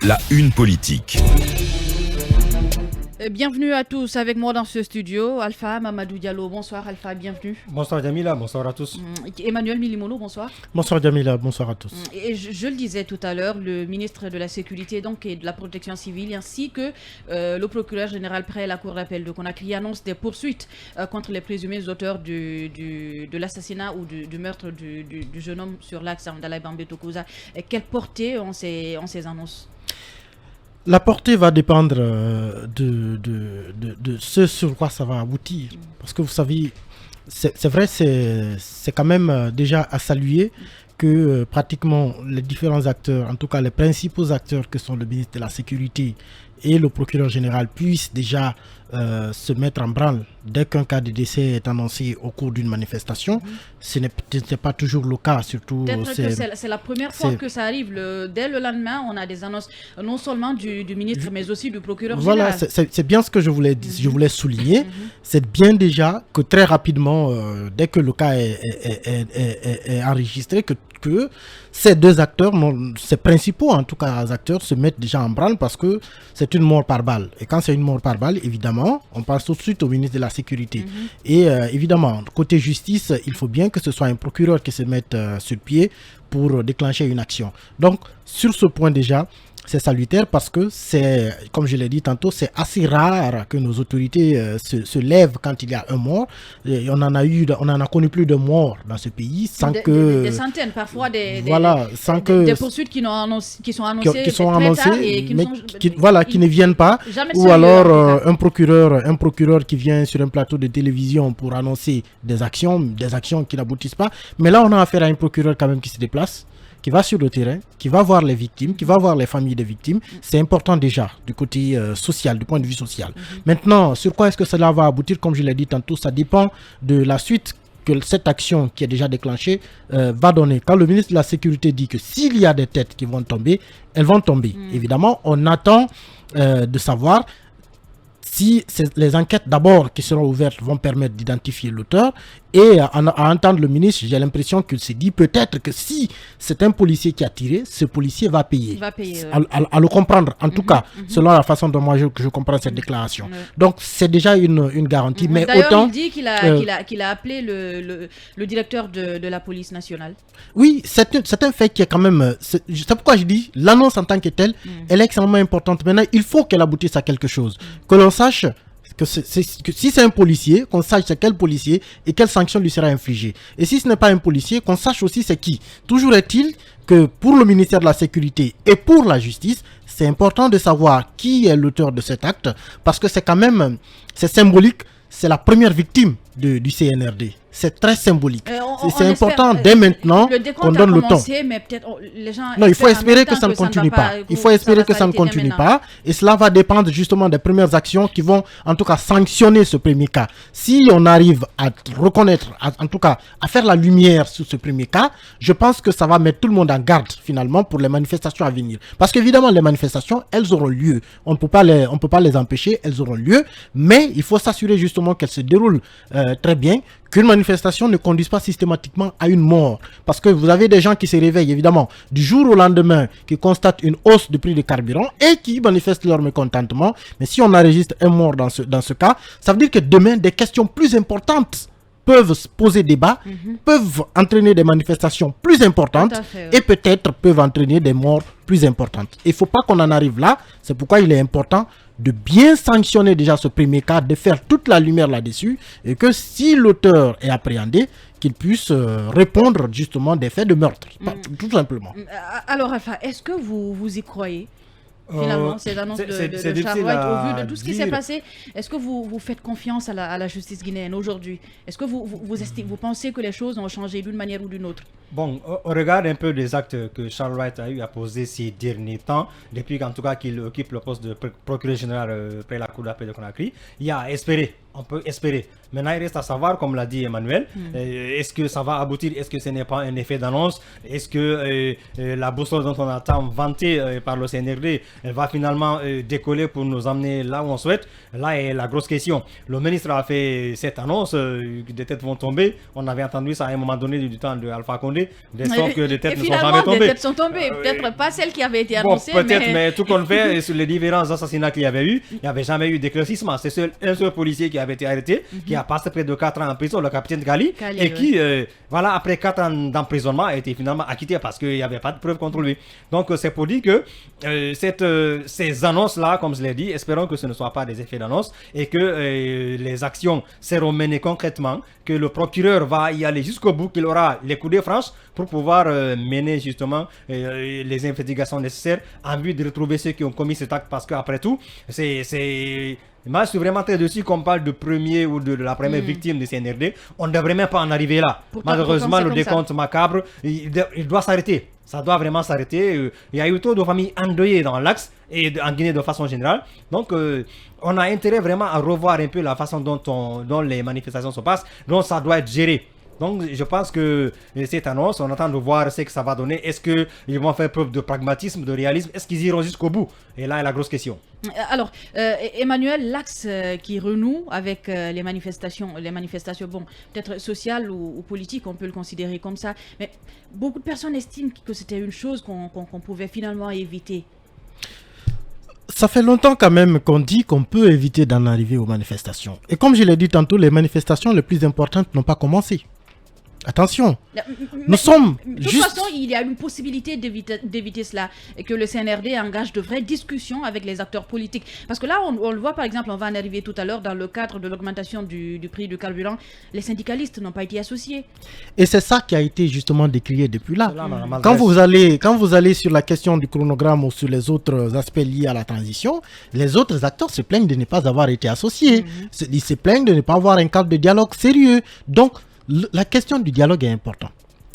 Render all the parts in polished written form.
La une politique. Bienvenue à tous avec moi dans ce studio. Alpha Mamadou Diallo, bonsoir Alpha, bienvenue. Bonsoir Jamila, bonsoir à tous. Emmanuel Milimono, bonsoir. Bonsoir Jamila, bonsoir à tous. Et je le disais tout à l'heure, le ministre de la Sécurité donc, et de la Protection civile ainsi que le procureur général près la Cour d'appel de Conakry annonce des poursuites contre les présumés auteurs de l'assassinat ou du meurtre du jeune homme sur l'axe Amdalaï Bambé-Tokouza. Quelle portée ont ces annonces ? La portée va dépendre de ce sur quoi ça va aboutir. Parce que vous savez, c'est vrai, c'est quand même déjà à saluer que pratiquement les différents acteurs, en tout cas les principaux acteurs que sont le ministre de la Sécurité et le procureur général puissent déjà se mettre en branle dès qu'un cas de décès est annoncé au cours d'une manifestation. Ce n'est pas toujours le cas, surtout... Peut-être que c'est la première fois que ça arrive. Dès le lendemain, on a des annonces non seulement du ministre, mais aussi du procureur général. Voilà, c'est bien ce que je voulais souligner. C'est bien déjà que très rapidement, dès que le cas est enregistré, que ces deux acteurs, ces principaux en tout cas acteurs, se mettent déjà en branle parce que c'est une mort par balle. Et quand c'est une mort par balle, évidemment, on passe tout de suite au ministre de la Sécurité. Et évidemment, côté justice, il faut bien que ce soit un procureur qui se mette sur pied pour déclencher une action. Donc, sur ce point déjà, c'est salutaire parce que c'est, comme je l'ai dit tantôt, c'est assez rare que nos autorités se lèvent quand il y a un mort. Et on en a connu plus de morts dans ce pays sans que... Des centaines, parfois des poursuites qui sont annoncées et qui ne viennent pas. Ou alors un procureur qui vient sur un plateau de télévision pour annoncer des actions qui n'aboutissent pas. Mais là, on a affaire à un procureur quand même qui se déplace, qui va sur le terrain, qui va voir les victimes, qui va voir les familles des victimes. C'est important déjà du côté social, du point de vue social. Maintenant, sur quoi est-ce que cela va aboutir? Comme je l'ai dit tantôt, ça dépend de la suite que cette action qui est déjà déclenchée va donner. Quand le ministre de la Sécurité dit que s'il y a des têtes qui vont tomber, elles vont tomber. Évidemment, on attend de savoir si les enquêtes d'abord qui seront ouvertes vont permettre d'identifier l'auteur. Et à entendre le ministre, j'ai l'impression qu'il s'est dit peut-être que si c'est un policier qui a tiré, ce policier va payer. À le comprendre, en tout cas, selon la façon dont moi je comprends cette déclaration. Donc c'est déjà une garantie. Mais d'ailleurs, il dit qu'il a appelé le directeur de la police nationale. Oui, c'est un fait qui est quand même... C'est pourquoi je dis, l'annonce en tant que telle, elle est extrêmement importante. Maintenant, il faut qu'elle aboutisse à quelque chose. Que l'on sache que si c'est un policier, qu'on sache c'est quel policier et quelle sanction lui sera infligée. Et si ce n'est pas un policier, qu'on sache aussi c'est qui. Toujours est-il que pour le ministère de la Sécurité et pour la justice, c'est important de savoir qui est l'auteur de cet acte parce que c'est quand même, c'est symbolique, c'est la première victime du CNRD. C'est très symbolique. C'est important dès maintenant qu'on donne le temps. Mais les gens non, il faut espérer que ça ne continue pas. Il faut espérer que ça ne continue pas. Et cela va dépendre justement des premières actions qui vont en tout cas sanctionner ce premier cas. Si on arrive à reconnaître, en tout cas à faire la lumière sur ce premier cas, je pense que ça va mettre tout le monde en garde finalement pour les manifestations à venir. Parce qu'évidemment les manifestations, elles auront lieu. On ne peut pas les empêcher, elles auront lieu. Mais il faut s'assurer justement qu'elles se déroulent très bien, qu'une manifestation ne conduise pas systématiquement à une mort. Parce que vous avez des gens qui se réveillent, évidemment, du jour au lendemain, qui constatent une hausse du prix du carburant et qui manifestent leur mécontentement. Mais si on enregistre un mort dans ce cas, ça veut dire que demain, des questions plus importantes peuvent se poser débat, peuvent entraîner des manifestations plus importantes et peut-être peuvent entraîner des morts plus importantes. Il ne faut pas qu'on en arrive là. C'est pourquoi il est important de bien sanctionner déjà ce premier cas, de faire toute la lumière là-dessus et que si l'auteur est appréhendé, qu'il puisse répondre justement des faits de meurtre, tout simplement. Alors, Alpha, est-ce que vous y croyez finalement, ces annonces de Charouette, au vu de tout ce qui s'est passé, est-ce que vous faites confiance à la justice guinéenne aujourd'hui? Est-ce que vous pensez que les choses ont changé d'une manière ou d'une autre? Bon, on regarde un peu les actes que Charles Wright a eu à poser ces derniers temps, depuis qu'en tout cas qu'il occupe le poste de procureur général près la Cour d'appel de Conakry. Il y a à espérer on peut espérer. Maintenant, il reste à savoir, comme l'a dit Emmanuel, est-ce que ça va aboutir? Est-ce que ce n'est pas un effet d'annonce? Est-ce que la boussole dont on a tant vanté par le CNRD, elle va finalement décoller pour nous emmener là où on souhaite? Là est la grosse question. Le ministre a fait cette annonce, des têtes vont tomber. On avait entendu ça à un moment donné du temps de Alpha Condé, sauf que des têtes ne sont jamais tombées. Des têtes sont tombées, peut-être pas celles qui avaient été annoncées. Bon, peut-être, mais tout compte fait, sur les différents assassinats qu'il y avait eu, il n'y avait jamais eu d'éclaircissement. C'est un seul policier qui avait été arrêté, qui a passé près de 4 ans en prison, le capitaine Gali, et qui, voilà, après 4 ans d'emprisonnement, a été finalement acquitté parce qu'il n'y avait pas de preuves contre lui. Donc, c'est pour dire que ces annonces-là, comme je l'ai dit, espérons que ce ne soit pas des effets d'annonce et que les actions seront menées concrètement, que le procureur va y aller jusqu'au bout, qu'il aura les coups de franche pour pouvoir mener les investigations nécessaires en vue de retrouver ceux qui ont commis cet acte, parce qu'après tout, moi, je suis vraiment très dessus qu'on parle de premier ou de la première victime du CNRD. On ne devrait même pas en arriver là. Malheureusement, le décompte macabre, il doit s'arrêter. Ça doit vraiment s'arrêter. Il y a eu trop de familles endeuillées dans l'axe et en Guinée de façon générale. Donc, on a intérêt vraiment à revoir un peu la façon dont les manifestations se passent. Donc, ça doit être géré. Donc, je pense que cette annonce, on attend de voir ce que ça va donner. Est-ce qu'ils vont faire preuve de pragmatisme, de réalisme? Est-ce qu'ils iront jusqu'au bout? Et là est la grosse question. Alors, Emmanuel, l'axe qui renoue avec les manifestations, bon, peut-être sociales ou politiques, on peut le considérer comme ça. Mais beaucoup de personnes estiment que c'était une chose qu'on pouvait finalement éviter. Ça fait longtemps quand même qu'on dit qu'on peut éviter d'en arriver aux manifestations. Et comme je l'ai dit tantôt, les manifestations les plus importantes n'ont pas commencé. Attention, nous sommes de toute façon, il y a une possibilité d'éviter cela et que le CNRD engage de vraies discussions avec les acteurs politiques. Parce que là, on le voit par exemple, on va en arriver tout à l'heure dans le cadre de l'augmentation du prix du carburant, les syndicalistes n'ont pas été associés. Et c'est ça qui a été justement décrié depuis là. Quand vous allez sur la question du chronogramme ou sur les autres aspects liés à la transition, les autres acteurs se plaignent de ne pas avoir été associés. Ils se plaignent de ne pas avoir un cadre de dialogue sérieux. Donc, la question du dialogue est importante.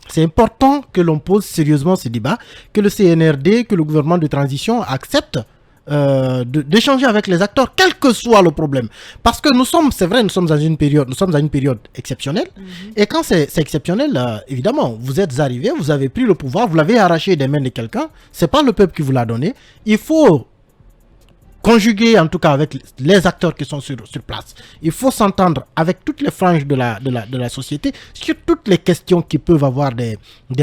C'est important que l'on pose sérieusement ce débat, que le CNRD, que le gouvernement de transition accepte d'échanger avec les acteurs, quel que soit le problème. Parce que c'est vrai, nous sommes dans une période exceptionnelle. Et quand c'est exceptionnel, évidemment, vous êtes arrivé, vous avez pris le pouvoir, vous l'avez arraché des mains de quelqu'un. C'est pas le peuple qui vous l'a donné. Il faut conjuguer en tout cas avec les acteurs qui sont sur place. Il faut s'entendre avec toutes les franges de la société sur toutes les questions qui peuvent avoir des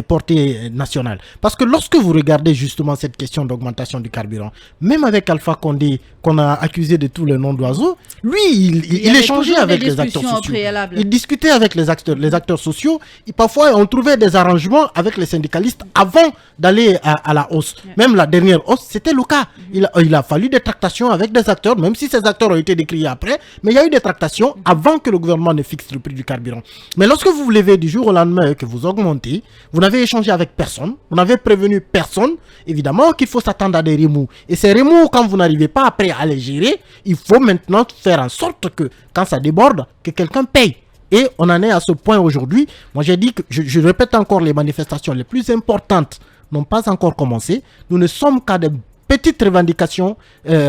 portées nationales. Parce que lorsque vous regardez justement cette question d'augmentation du carburant, même avec Alpha Condé, qu'on a accusé de tous les noms d'oiseaux, lui, il échangeait avec les acteurs sociaux. Il discutait avec les acteurs sociaux. Et parfois, on trouvait des arrangements avec les syndicalistes avant d'aller à la hausse. Même la dernière hausse, c'était le cas. Il a fallu des tractations avec des acteurs, même si ces acteurs ont été décriés après, mais il y a eu des tractations avant que le gouvernement ne fixe le prix du carburant. Mais lorsque vous vous levez du jour au lendemain et que vous augmentez, vous n'avez échangé avec personne, vous n'avez prévenu personne, évidemment qu'il faut s'attendre à des remous. Et ces remous, quand vous n'arrivez pas après à les gérer, il faut maintenant faire en sorte que, quand ça déborde, que quelqu'un paye. Et on en est à ce point aujourd'hui. Moi j'ai dit que, je répète encore, les manifestations les plus importantes n'ont pas encore commencé. Nous ne sommes qu'à des petites revendications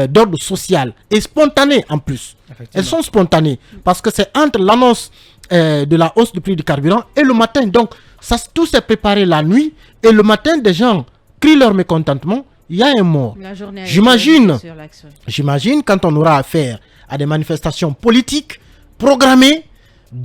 d'ordre social et spontanées en plus. Elles sont spontanées parce que c'est entre l'annonce de la hausse du prix du carburant et le matin. Donc, tout s'est préparé la nuit et le matin, des gens crient leur mécontentement. Il y a un mort. J'imagine quand on aura affaire à des manifestations politiques programmées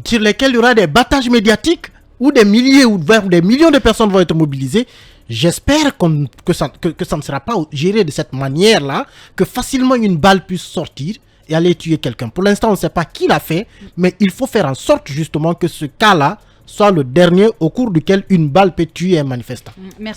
sur lesquelles il y aura des battages médiatiques où des milliers ou des millions de personnes vont être mobilisées. J'espère que ça ne sera pas géré de cette manière-là, que facilement une balle puisse sortir et aller tuer quelqu'un. Pour l'instant, on ne sait pas qui l'a fait, mais il faut faire en sorte justement que ce cas-là soit le dernier au cours duquel une balle peut tuer un manifestant. Merci.